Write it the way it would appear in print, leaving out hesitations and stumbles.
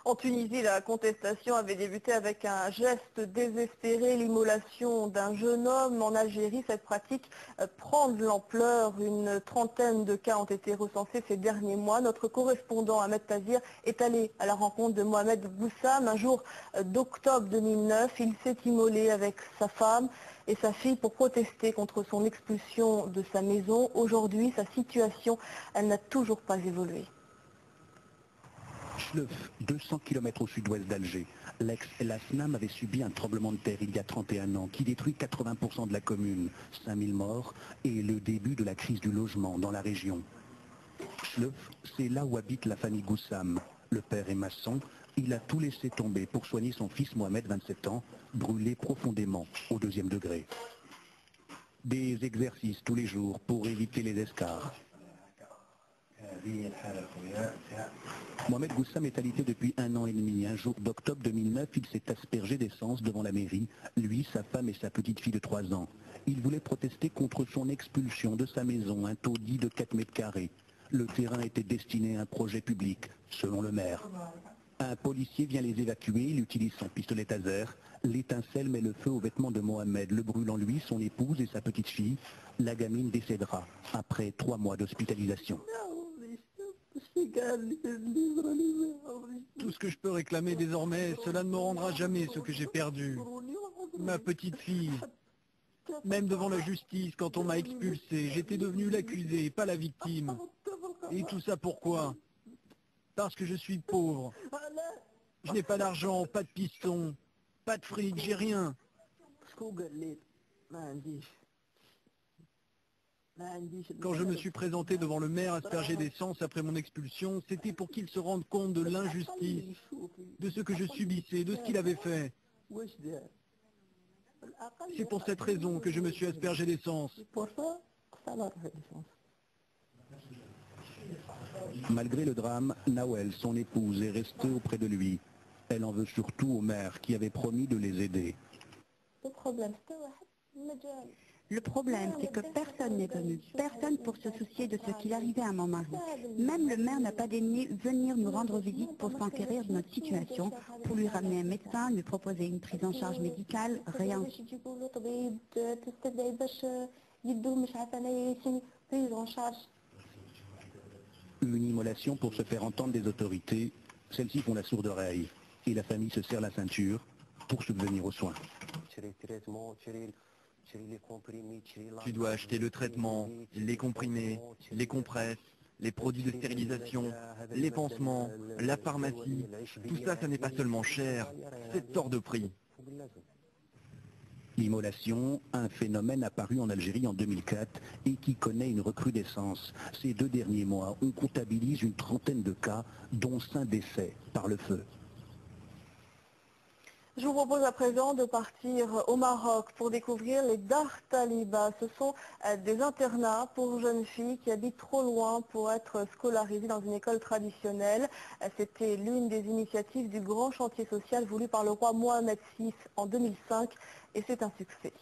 En Tunisie, la contestation avait débuté avec un geste désespéré, l'immolation d'un jeune homme. En Algérie, cette pratique prend de l'ampleur. Une trentaine de cas ont été recensés ces derniers mois. Notre correspondant Ahmed Tazir est allé à la rencontre de Mohamed Boussam. Un jour d'octobre 2009, il s'est immolé avec sa femme et sa fille pour protester contre son expulsion de sa maison. Aujourd'hui, sa situation, elle n'a toujours pas évolué. Schleuf, 200 km au sud-ouest d'Alger. L'ex-El Asnam avait subi un tremblement de terre il y a 31 ans qui détruit 80% de la commune, 5000 morts et le début de la crise du logement dans la région. Schleuf, c'est là où habite la famille Goussam. Le père est maçon, il a tout laissé tomber pour soigner son fils Mohamed, 27 ans, brûlé profondément au 2e degré. Des exercices tous les jours pour éviter les escarres. Mohamed Goussam est alité depuis 1 an et demi. Un jour d'octobre 2009, il s'est aspergé d'essence devant la mairie, lui, sa femme et sa petite fille de 3 ans. Il voulait protester contre son expulsion de sa maison, un taudis de 4 mètres carrés. Le terrain était destiné à un projet public, selon le maire. Un policier vient les évacuer, il utilise son pistolet taser. L'étincelle met le feu aux vêtements de Mohamed, le brûlant lui, son épouse et sa petite fille. La gamine décédera après 3 mois d'hospitalisation. Tout ce que je peux réclamer désormais, cela ne me rendra jamais ce que j'ai perdu. Ma petite fille, même devant la justice, quand on m'a expulsé, j'étais devenu l'accusé, pas la victime. Et tout ça pourquoi? Parce que je suis pauvre. Je n'ai pas d'argent, pas de piston, pas de fric, j'ai rien. Quand je me suis présenté devant le maire aspergé d'essence après mon expulsion, c'était pour qu'il se rende compte de l'injustice, de ce que je subissais, de ce qu'il avait fait. C'est pour cette raison que je me suis aspergé d'essence. Malgré le drame, Nawel, son épouse, est restée auprès de lui. Elle en veut surtout au maire qui avait promis de les aider. Le problème, c'est que personne n'est venu, personne pour se soucier de ce qu'il arrivait à mon mari. Même le maire n'a pas daigné venir nous rendre visite pour s'enquérir de notre situation, pour lui ramener un médecin, lui proposer une prise en charge médicale, rien. Une immolation pour se faire entendre des autorités, celles-ci font la sourde oreille et la famille se serre la ceinture pour subvenir aux soins. Tu dois acheter le traitement, les comprimés, les compresses, les produits de stérilisation, les pansements, la pharmacie. Tout ça, ça n'est pas seulement cher, c'est hors de prix. L'immolation, un phénomène apparu en Algérie en 2004 et qui connaît une recrudescence. Ces 2 derniers mois, on comptabilise une trentaine de cas, dont 5 décès par le feu. Je vous propose à présent de partir au Maroc pour découvrir les Dar Taliba. Ce sont des internats pour jeunes filles qui habitent trop loin pour être scolarisées dans une école traditionnelle. C'était l'une des initiatives du grand chantier social voulu par le roi Mohamed VI en 2005 et c'est un succès.